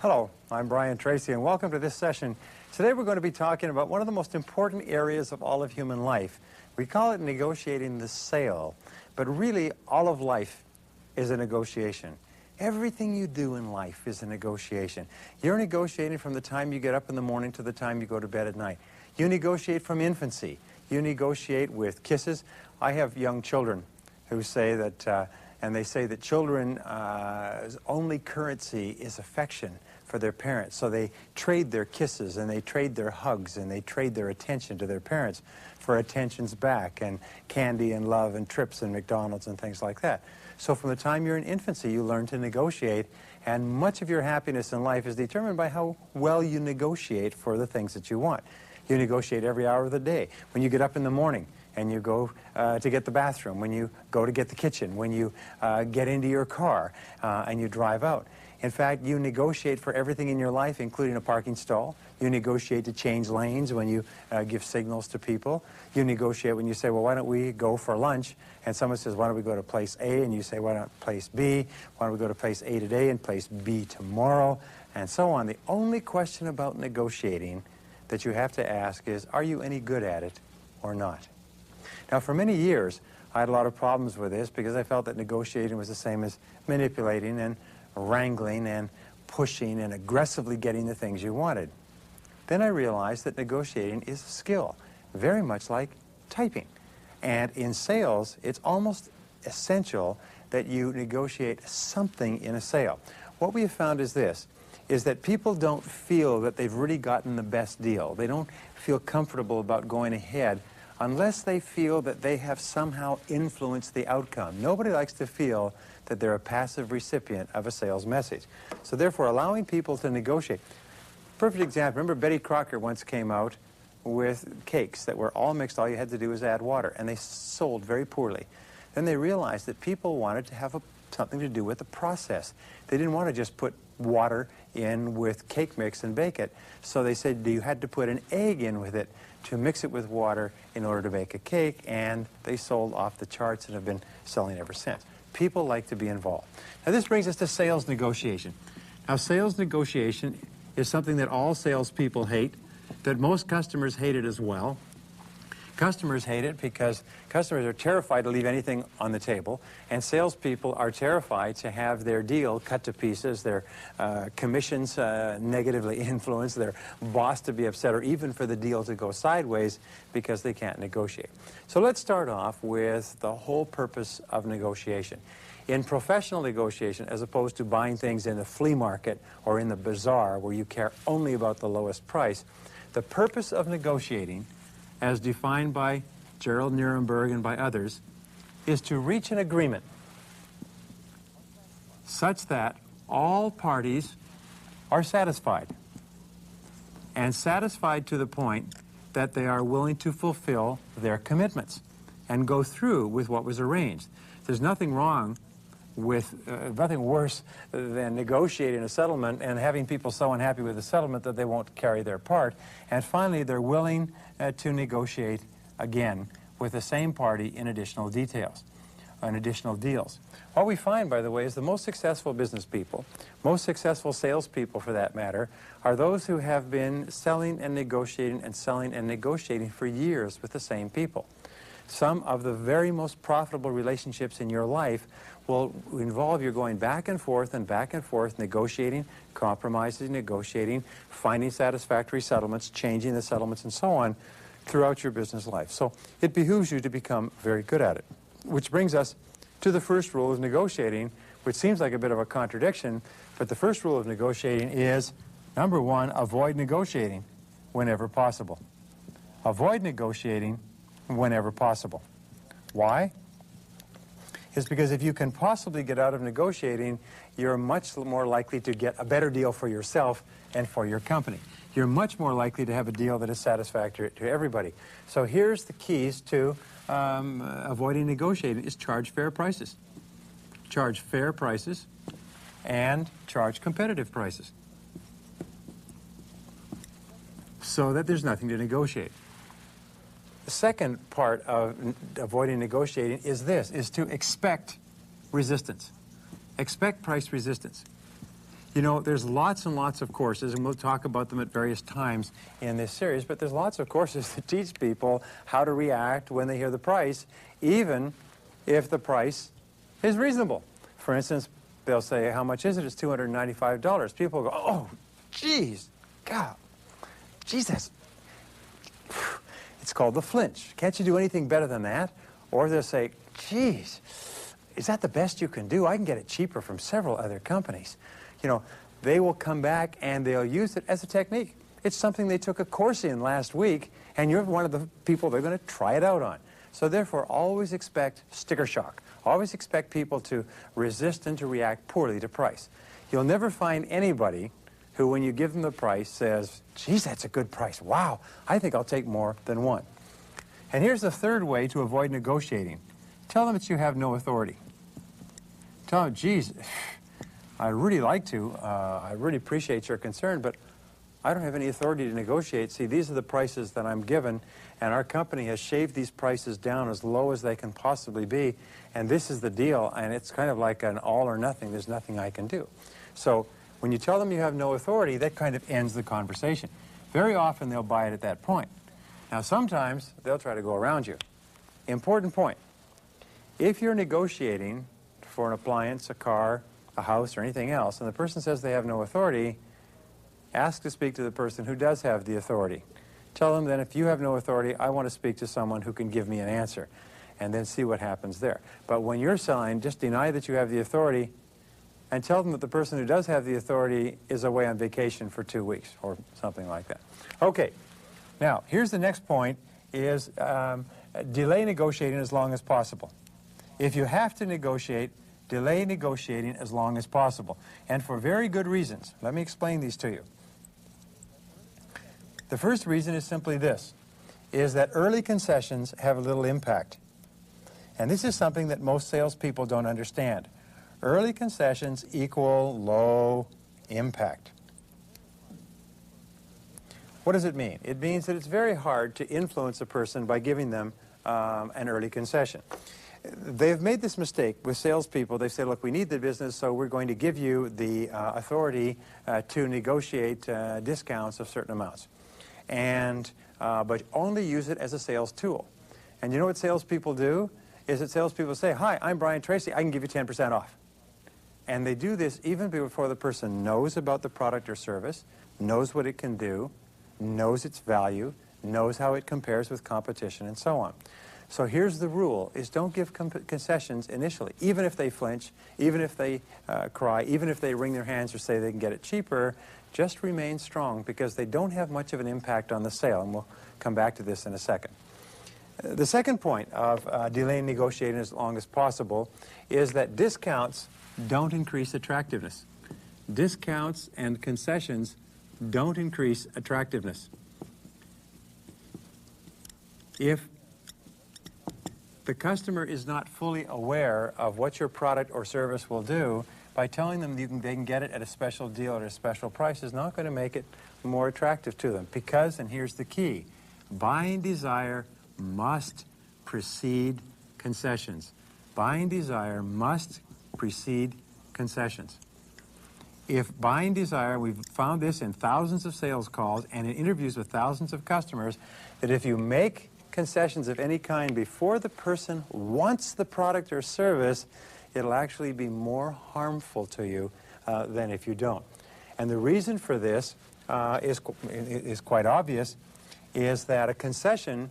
Hello, I'm Brian Tracy, and welcome to this session. Today we're going to be talking about one of the most important areas of all of human life. We call it negotiating the sale, but really all of life is a negotiation. Everything you do in life is a negotiation. You're negotiating from the time you get up in the morning to the time you go to bed at night. You negotiate from infancy. You negotiate with kisses. I have young children who say that, and they say that children's only currency is affection for their parents. So they trade their kisses and they trade their hugs and they trade their attention to their parents for attentions back and candy and love and trips and McDonald's and things like that. So from the time you're in infancy, you learn to negotiate, and much of your happiness in life is determined by how well you negotiate for the things that you want. You negotiate every hour of the day. When you get up in the morning and you go to get the bathroom, when you go to get the kitchen, when you get into your car and you drive out. In fact, you negotiate for everything in your life, including a parking stall. You negotiate to change lanes when you give signals to people. You negotiate when you say, well, why don't we go for lunch? And someone says, why don't we go to place A? And you say, why not place B? Why don't we go to place A today and place B tomorrow? And so on. The only question about negotiating that you have to ask is, are you any good at it or not? Now, for many years, I had a lot of problems with this because I felt that negotiating was the same as manipulating and wrangling and pushing and aggressively getting the things you wanted. Then I realized that negotiating is a skill, very much like typing. And in sales, it's almost essential that you negotiate something in a sale. What we have found is this, is that people don't feel that they've really gotten the best deal. They don't feel comfortable about going ahead unless they feel that they have somehow influenced the outcome. Nobody likes to feel that they're a passive recipient of a sales message. So therefore, allowing people to negotiate. Perfect example, remember Betty Crocker once came out with cakes that were all mixed. All you had to do was add water, and they sold very poorly. Then they realized that people wanted to have something to do with the process. They didn't want to just put water in with cake mix and bake it. So they said you had to put an egg in with it to mix it with water in order to bake a cake, and they sold off the charts and have been selling ever since. People like to be involved. Now this brings us to sales negotiation. Now sales negotiation is something that all salespeople hate, that most customers hate it as well. Customers hate it because customers are terrified to leave anything on the table, and salespeople are terrified to have their deal cut to pieces, their commissions negatively influenced, their boss to be upset, or even for the deal to go sideways because they can't negotiate. So let's start off with the whole purpose of negotiation. In professional negotiation, as opposed to buying things in the flea market or in the bazaar where you care only about the lowest price, the purpose of negotiating, as defined by Gerald Nuremberg and by others, is to reach an agreement such that all parties are satisfied, and satisfied to the point that they are willing to fulfill their commitments and go through with what was arranged. There's nothing wrong with, nothing worse than negotiating a settlement and having people so unhappy with the settlement that they won't carry their part. And finally, they're willing to negotiate again with the same party in additional details, on additional deals. What we find, by the way, is the most successful business people, most successful salespeople for that matter, are those who have been selling and negotiating for years with the same people. Some of the very most profitable relationships in your life will involve you going back and forth, negotiating, compromising, negotiating, finding satisfactory settlements, changing the settlements, and so on throughout your business life. So it behooves you to become very good at it. Which brings us to the first rule of negotiating, which seems like a bit of a contradiction, but the first rule of negotiating is, number one, avoid negotiating whenever possible. Avoid negotiating whenever possible. Why? It's because if you can possibly get out of negotiating, you're much more likely to get a better deal for yourself and for your company. You're much more likely to have a deal that is satisfactory to everybody. So here's the keys to avoiding negotiating is charge fair prices. Charge fair prices and charge competitive prices so that there's nothing to negotiate. The second part of avoiding negotiating is this, is to expect resistance. Expect price resistance. You know, there's lots and lots of courses, and we'll talk about them at various times in this series, but there's lots of courses that teach people how to react when they hear the price, even if the price is reasonable. For instance, they'll say, how much is it? It's $295. People go, oh, geez, God, geez, that's... It's called the flinch. Can't you do anything better than that? Or they'll say, geez, is that the best you can do? I can get it cheaper from several other companies. You know, they will come back and they'll use it as a technique. It's something they took a course in last week, and you're one of the people they're going to try it out on. So therefore, always expect sticker shock. Always expect people to resist and to react poorly to price. You'll never find anybody who, when you give them the price, says, geez, that's a good price. Wow, I think I'll take more than one. And here's the third way to avoid negotiating. Tell them that you have no authority. Tell them, geez, I'd really like to. I really appreciate your concern, but I don't have any authority to negotiate. See, these are the prices that I'm given, and our company has shaved these prices down as low as they can possibly be, and this is the deal, and it's kind of like an all or nothing. There's nothing I can do. So when you tell them you have no authority, that kind of ends the conversation. Very often they'll buy it at that point. Now sometimes they'll try to go around you. Important point. If you're negotiating for an appliance, a car, a house, or anything else, and the person says they have no authority, ask to speak to the person who does have the authority. Tell them then, if you have no authority, I want to speak to someone who can give me an answer, and then see what happens there. But when you're selling, just deny that you have the authority and tell them that the person who does have the authority is away on vacation for 2 weeks or something like that. Okay, now here's the next point, is delay negotiating as long as possible. If you have to negotiate, delay negotiating as long as possible, and for very good reasons. Let me explain these to you. The first reason is simply this, is that early concessions have a little impact. And this is something that most salespeople don't understand. Early concessions equal low impact. What does it mean? It means that it's very hard to influence a person by giving them an early concession. They've made this mistake with salespeople. They say, look, we need the business, so we're going to give you the authority to negotiate discounts of certain amounts. But only use it as a sales tool. And you know what salespeople do? Is that salespeople say, hi, I'm Brian Tracy, I can give you 10% off. And they do this even before the person knows about the product or service, knows what it can do, knows its value, knows how it compares with competition, and so on. So here's the rule, is don't give concessions initially, even if they flinch, even if they cry, even if they wring their hands or say they can get it cheaper. Just remain strong, because they don't have much of an impact on the sale, and we'll come back to this in a second. The second point of delaying negotiating as long as possible is that discounts don't increase attractiveness. Discounts and concessions don't increase attractiveness. If the customer is not fully aware of what your product or service will do, by telling them they can get it at a special deal at a special price is not going to make it more attractive to them. Because, and here's the key, buying desire must precede concessions. Buying desire must precede concessions. If buying desire, we've found this in thousands of sales calls and in interviews with thousands of customers, that if you make concessions of any kind before the person wants the product or service, it'll actually be more harmful to you than if you don't. And the reason for this is quite obvious, is that a concession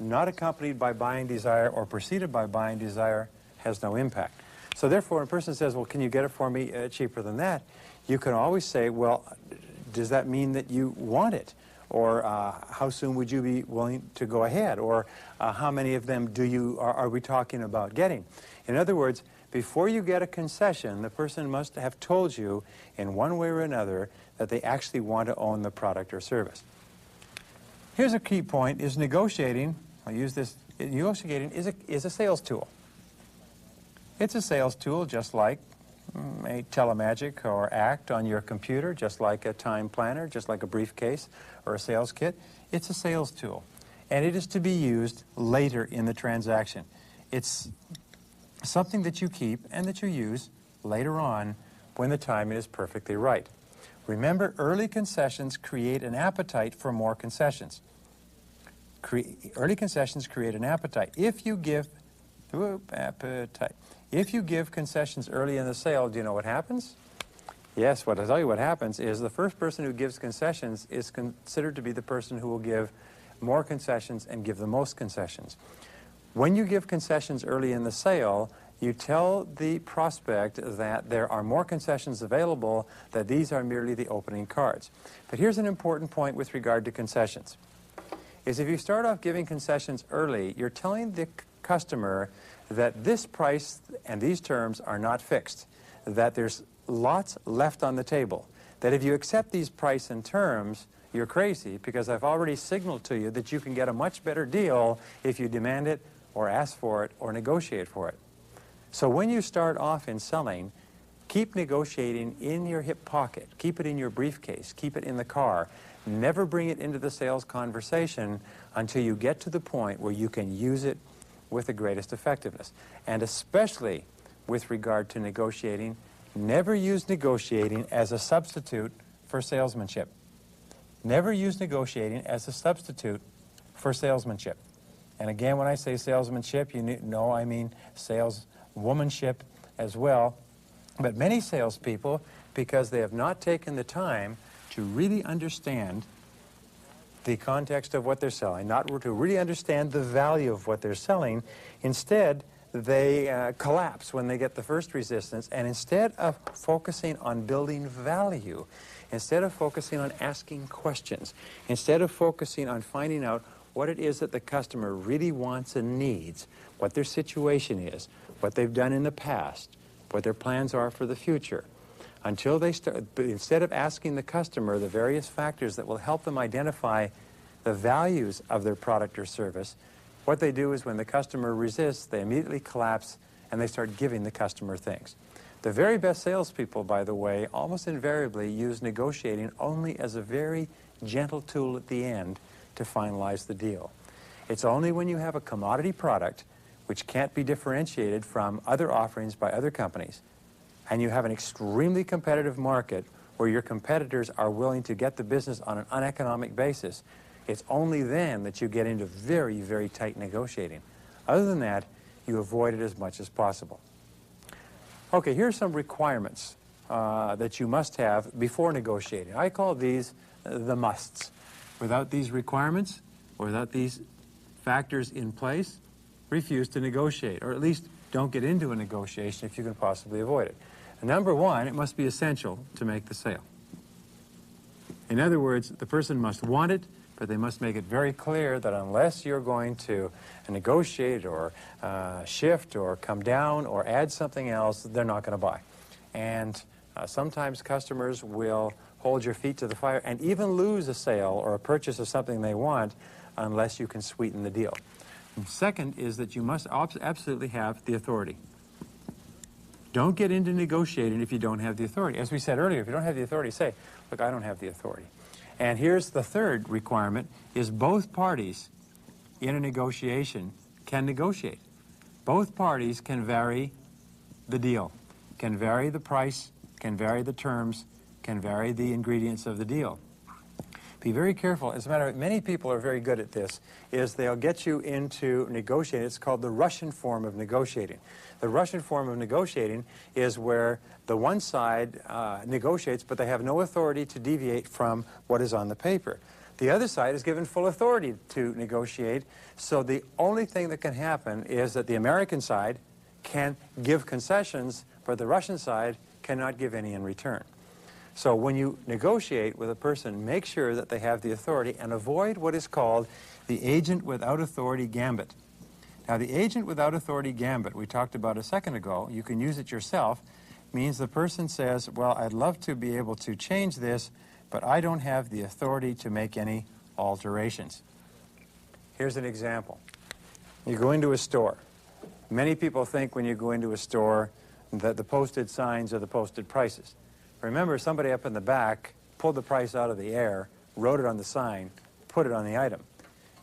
not accompanied by buying desire or preceded by buying desire has no impact. So therefore, when a person says, well, can you get it for me cheaper than that? You can always say, well, does that mean that you want it? Or how soon would you be willing to go ahead? Or how many of them are we talking about getting? In other words, before you get a concession, the person must have told you in one way or another that they actually want to own the product or service. Here's a key point, is negotiating, I'll use this, negotiating is a sales tool. It's a sales tool just like a telemagic or act on your computer, just like a time planner, just like a briefcase or a sales kit. It's a sales tool, and it is to be used later in the transaction. It's something that you keep and that you use later on when the timing is perfectly right. Remember, early concessions create an appetite for more concessions. Early concessions create an appetite. If you give concessions early in the sale, do you know what happens? Yes, what I'll tell you what happens is the first person who gives concessions is considered to be the person who will give more concessions and give the most concessions. When you give concessions early in the sale, you tell the prospect that there are more concessions available, that these are merely the opening cards. But here's an important point with regard to concessions, is if you start off giving concessions early, you're telling the customer that this price and these terms are not fixed, that there's lots left on the table, that if you accept these price and terms, you're crazy, because I've already signaled to you that you can get a much better deal if you demand it or ask for it or negotiate for it. So when you start off in selling, keep negotiating in your hip pocket, keep it in your briefcase, keep it in the car. Never bring it into the sales conversation until you get to the point where you can use it with the greatest effectiveness. And especially with regard to negotiating, never use negotiating as a substitute for salesmanship. Never use negotiating as a substitute for salesmanship. And again, when I say salesmanship, you know I mean saleswomanship as well. But many salespeople, because they have not taken the time to really understand the context of what they're selling, not to really understand the value of what they're selling, instead they collapse when they get the first resistance, and instead of focusing on building value, instead of focusing on asking questions, instead of focusing on finding out what it is that the customer really wants and needs, what their situation is, what they've done in the past, what their plans are for the future, until they start, instead of asking the customer the various factors that will help them identify the values of their product or service, what they do is when the customer resists, they immediately collapse and they start giving the customer things. The very best salespeople, by the way, almost invariably use negotiating only as a very gentle tool at the end to finalize the deal. It's only when you have a commodity product which can't be differentiated from other offerings by other companies, and you have an extremely competitive market where your competitors are willing to get the business on an uneconomic basis, it's only then that you get into very, very tight negotiating. Other than that, you avoid it as much as possible. Okay, here's some requirements that you must have before negotiating. I call these the musts. Without these requirements, or without these factors in place, refuse to negotiate, or at least don't get into a negotiation if you can possibly avoid it. And number one, it must be essential to make the sale. In other words, the person must want it, but they must make it very clear that unless you're going to negotiate or shift or come down or add something else, they're not going to buy. And sometimes customers will hold your feet to the fire and even lose a sale or a purchase of something they want unless you can sweeten the deal. And second is that you must absolutely have the authority. Don't get into negotiating if you don't have the authority. As we said earlier, if you don't have the authority, say, look, I don't have the authority. And here's the third requirement, is both parties in a negotiation can negotiate. Both parties can vary the deal, can vary the price, can vary the terms, can vary the ingredients of the deal. Be very careful. As a matter of fact, many people are very good at this, is they'll get you into negotiating. It's called the Russian form of negotiating. The Russian form of negotiating is where the one side negotiates, but they have no authority to deviate from what is on the paper. The other side is given full authority to negotiate, so the only thing that can happen is that the American side can give concessions, but the Russian side cannot give any in return. So when you negotiate with a person, make sure that they have the authority and avoid what is called the agent without authority gambit. Now, the agent without authority gambit we talked about a second ago, you can use it yourself, means the person says, well, I'd love to be able to change this, but I don't have the authority to make any alterations. Here's an example. You go into a store. Many people think when you go into a store that the posted signs are the posted prices. Remember, somebody up in the back pulled the price out of the air, wrote it on the sign, put it on the item.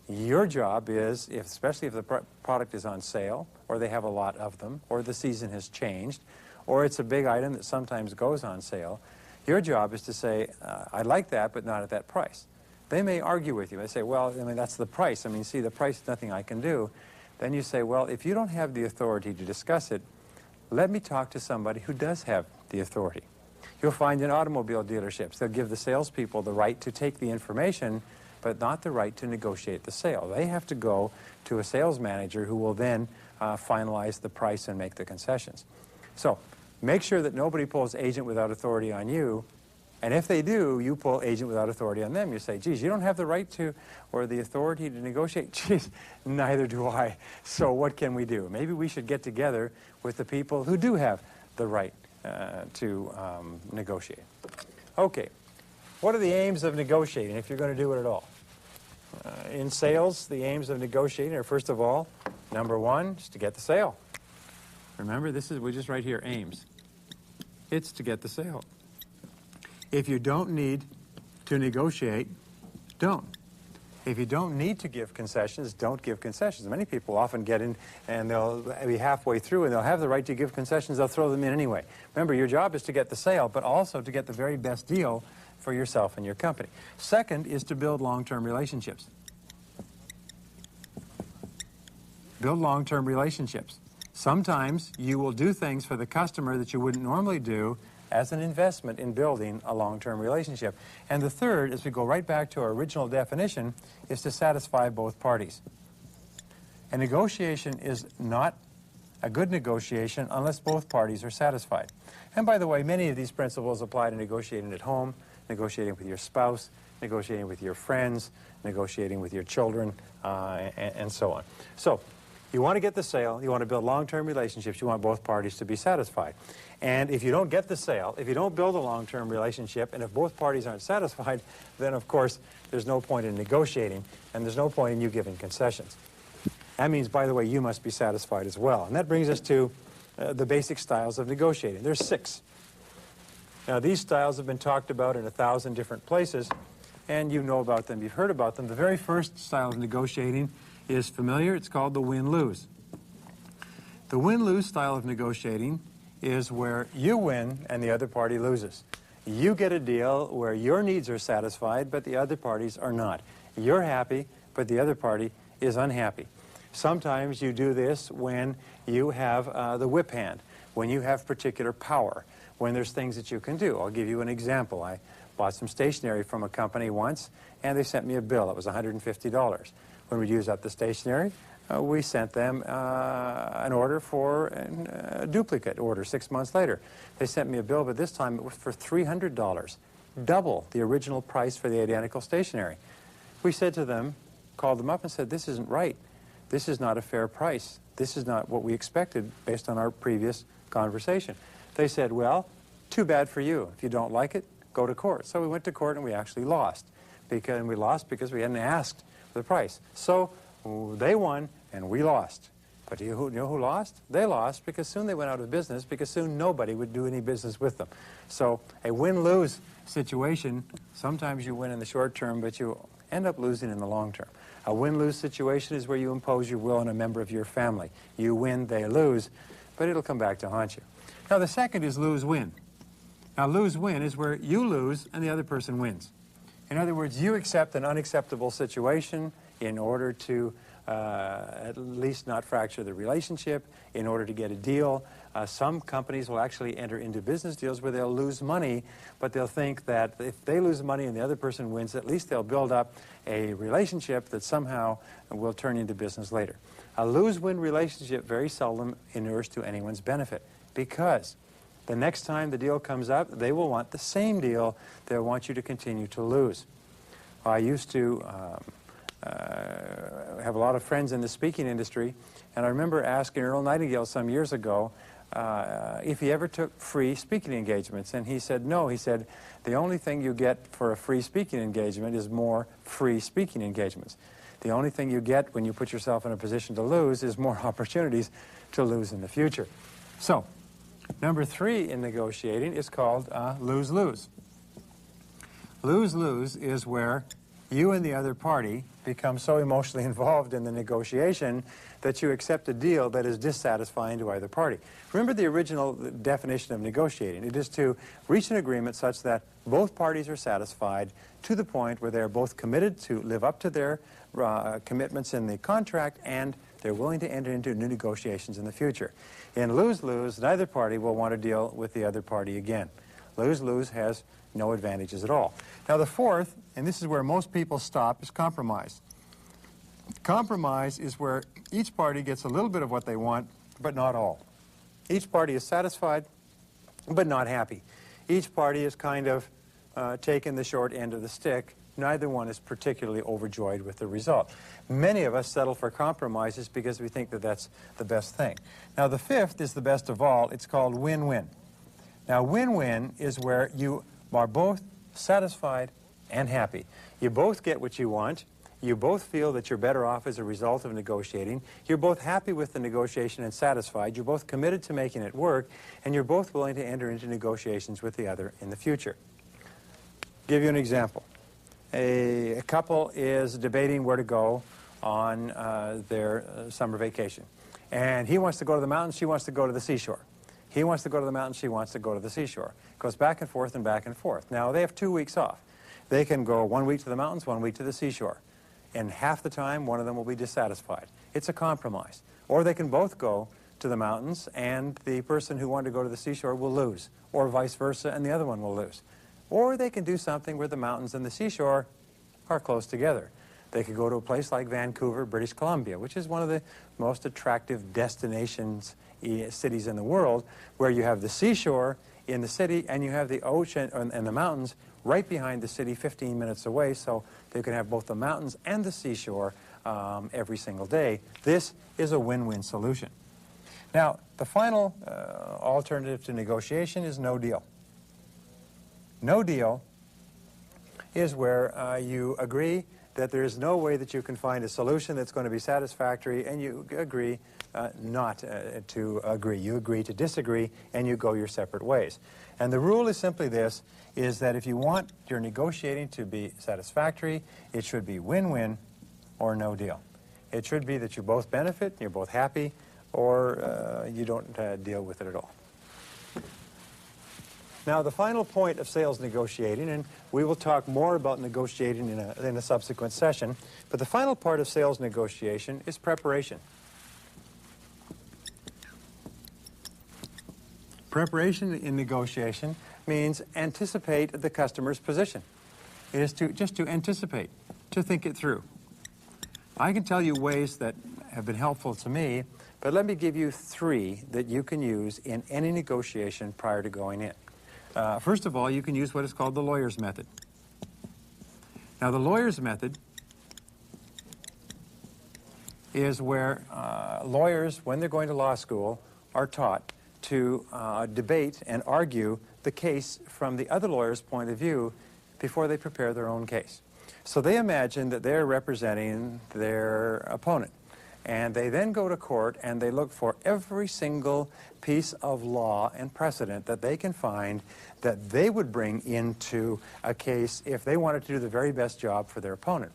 Your job is, especially if the product is on sale, or they have a lot of them, or the season has changed, or it's a big item that sometimes goes on sale, your job is to say, I'd like that, but not at that price. They may argue with you. They say, well, I mean, that's the price. I mean, see, the price is nothing I can do. Then you say, well, if you don't have the authority to discuss it, let me talk to somebody who does have the authority. You'll find in automobile dealerships, they'll give the salespeople the right to take the information, but not the right to negotiate the sale. They have to go to a sales manager who will then finalize the price and make the concessions. So make sure that nobody pulls agent without authority on you. And if they do, you pull agent without authority on them. You say, geez, you don't have the right to or the authority to negotiate. Geez, neither do I. So what can we do? Maybe we should get together with the people who do have the right to negotiate. Okay, what are the aims of negotiating if you're going to do it at all? In sales, the aims of negotiating are, first of all, number one, is to get the sale. Remember, we just write here, aims. It's to get the sale. If you don't need to negotiate, don't. If you don't need to give concessions, don't give concessions. Many people often get in and they'll be halfway through and they'll have the right to give concessions, they'll throw them in anyway. Remember, your job is to get the sale, but also to get the very best deal for yourself and your company. Second is to build long-term relationships. Build long-term relationships. Sometimes you will do things for the customer that you wouldn't normally do as an investment in building a long-term relationship. And the third, as we go right back to our original definition, is to satisfy both parties. A negotiation is not a good negotiation unless both parties are satisfied. And by the way, many of these principles apply to negotiating at home, negotiating with your spouse, negotiating with your friends, negotiating with your children, and so on. So, you want to get the sale, you want to build long-term relationships, you want both parties to be satisfied. And if you don't get the sale, if you don't build a long-term relationship, and if both parties aren't satisfied, then of course there's no point in negotiating, and there's no point in you giving concessions. That means, by the way, you must be satisfied as well. And that brings us to the basic styles of negotiating. There's 6. Now, these styles have been talked about in 1,000 different places, and you know about them, you've heard about them. The very first style of negotiating is familiar. It's called the win-lose. The win-lose style of negotiating is where you win and the other party loses. You get a deal where your needs are satisfied, but the other parties are not. You're happy, but the other party is unhappy. Sometimes you do this when you have the whip hand, when you have particular power, when there's things that you can do. I'll give you an example. I bought some stationery from a company once, and they sent me a bill. It was $150. When we used up the stationery, we sent them an order for a duplicate order 6 months later. They sent me a bill, but this time it was for $300, double the original price for the identical stationery. We said to them, called them up and said, this isn't right. This is not a fair price. This is not what we expected based on our previous conversation. They said, well, too bad for you. If you don't like it, go to court. So we went to court and we actually lost. We lost because we hadn't asked the price. So they won and we lost. But you know who lost? They lost because soon they went out of business, because soon nobody would do any business with them. So a win-lose situation, sometimes you win in the short term, but you end up losing in the long term. A win-lose situation is where you impose your will on a member of your family. You win, they lose, but it'll come back to haunt you. Now the second is lose-win. Now lose-win is where you lose and the other person wins. In other words, you accept an unacceptable situation in order to at least not fracture the relationship, in order to get a deal. Some companies will actually enter into business deals where they'll lose money, but they'll think that if they lose money and the other person wins, at least they'll build up a relationship that somehow will turn into business later. A lose-win relationship very seldom inures to anyone's benefit, because the next time the deal comes up, they will want the same deal. They'll want you to continue to lose. I used to have a lot of friends in the speaking industry, and I remember asking Earl Nightingale some years ago if he ever took free speaking engagements, and he said no. He said, the only thing you get for a free speaking engagement is more free speaking engagements. The only thing you get when you put yourself in a position to lose is more opportunities to lose in the future. So, number 3 in negotiating is called lose-lose. Lose-lose is where you and the other party become so emotionally involved in the negotiation that you accept a deal that is dissatisfying to either party. Remember the original definition of negotiating. It is to reach an agreement such that both parties are satisfied to the point where they're both committed to live up to their commitments in the contract, and they're willing to enter into new negotiations in the future. In lose-lose, neither party will want to deal with the other party again. Lose-lose has no advantages at all. Now the fourth, and this is where most people stop, is compromise. Compromise is where each party gets a little bit of what they want, but not all. Each party is satisfied, but not happy. Each party is kind of taken the short end of the stick. Neither one is particularly overjoyed with the result. Many of us settle for compromises because we think that that's the best thing. Now the fifth is the best of all. It's called win-win. Now win-win is where you are both satisfied and happy. You both get what you want. You both feel that you're better off as a result of negotiating. You're both happy with the negotiation and satisfied. You're both committed to making it work, and you're both willing to enter into negotiations with the other in the future. Give you an example. A couple is debating where to go on their summer vacation. And he wants to go to the mountains, she wants to go to the seashore. He wants to go to the mountains, she wants to go to the seashore. Goes back and forth and back and forth. Now, they have 2 weeks off. They can go 1 week to the mountains, 1 week to the seashore. And half the time, one of them will be dissatisfied. It's a compromise. Or they can both go to the mountains, and the person who wanted to go to the seashore will lose. Or vice versa, and the other one will lose. Or they can do something where the mountains and the seashore are close together. They could go to a place like Vancouver, British Columbia, which is one of the most attractive destinations, cities in the world, where you have the seashore in the city and you have the ocean and the mountains right behind the city 15 minutes away, so they can have both the mountains and the seashore every single day. This is a win-win solution. Now, the final alternative to negotiation is no deal. No deal is where you agree that there is no way that you can find a solution that's going to be satisfactory, and you agree not to agree. You agree to disagree, and you go your separate ways. And the rule is simply this, is that if you want your negotiating to be satisfactory, it should be win-win or no deal. It should be that you both benefit, you're both happy, or you don't deal with it at all. Now, the final point of sales negotiating, and we will talk more about negotiating in a subsequent session, but the final part of sales negotiation is preparation. Preparation in negotiation means anticipate the customer's position. It is just to anticipate, to think it through. I can tell you ways that have been helpful to me, but let me give you 3 that you can use in any negotiation prior to going in. First of all, you can use what is called the lawyer's method. Now, the lawyer's method is where lawyers, when they're going to law school, are taught to debate and argue the case from the other lawyer's point of view before they prepare their own case. So they imagine that they're representing their opponent. And they then go to court and they look for every single piece of law and precedent that they can find that they would bring into a case if they wanted to do the very best job for their opponent.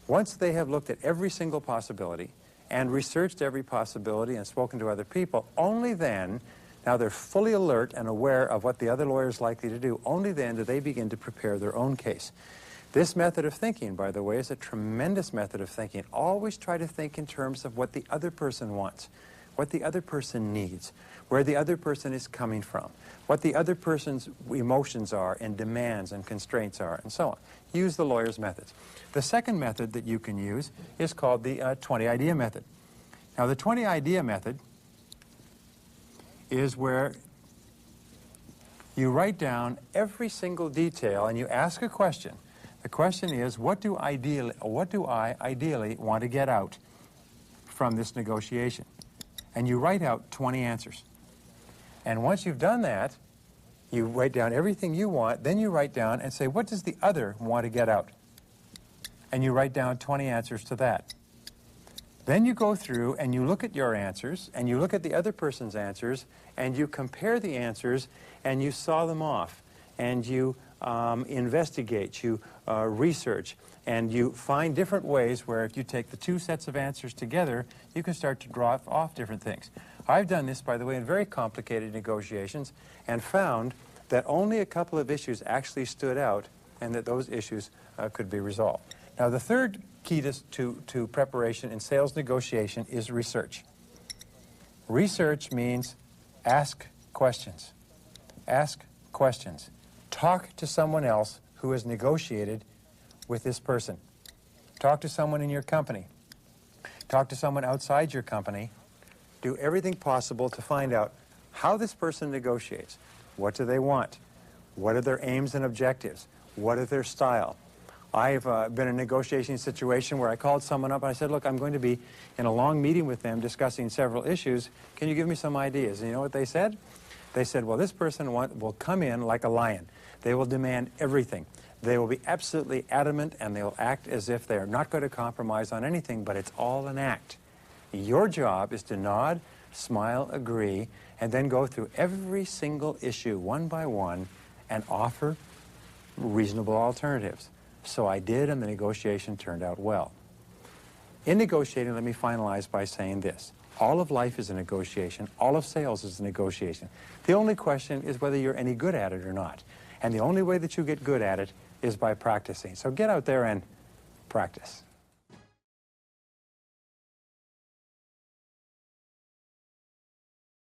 Once they have looked at every single possibility and researched every possibility and spoken to other people, only then, now they're fully alert and aware of what the other lawyer is likely to do, only then do they begin to prepare their own case. This method of thinking, by the way, is a tremendous method of thinking. Always try to think in terms of what the other person wants, what the other person needs, where the other person is coming from, what the other person's emotions are and demands and constraints are, and so on. Use the lawyer's methods. The second method that you can use is called the 20-idea method. Now, the 20-idea method is where you write down every single detail and you ask a question. The question is, what do I ideally want to get out from this negotiation? And you write out 20 answers. And once you've done that, you write down everything you want, then you write down and say, what does the other want to get out? And you write down 20 answers to that. Then you go through and you look at your answers, and you look at the other person's answers, and you compare the answers, and you saw them off. And you investigate, you research, and you find different ways where if you take the two sets of answers together, you can start to draw off different things. I've done this, by the way, in very complicated negotiations and found that only a couple of issues actually stood out and that those issues could be resolved. Now, the third key to preparation in sales negotiation is research. Research means ask questions. Ask questions. Talk to someone else who has negotiated with this person. Talk to someone in your company. Talk to someone outside your company. Do everything possible to find out how this person negotiates. What do they want? What are their aims and objectives? What is their style? I've been in a negotiation situation where I called someone up and I said, look, I'm going to be in a long meeting with them discussing several issues. Can you give me some ideas? And you know what they said? They said, well, this person will come in like a lion. They will demand everything. They will be absolutely adamant, and they will act as if they are not going to compromise on anything, but it's all an act. Your job is to nod, smile, agree, and then go through every single issue one by one and offer reasonable alternatives. So I did, and the negotiation turned out well. In negotiating, let me finalize by saying this. All of life is a negotiation. All of sales is a negotiation. The only question is whether you're any good at it or not. And the only way that you get good at it is by practicing. So get out there and practice.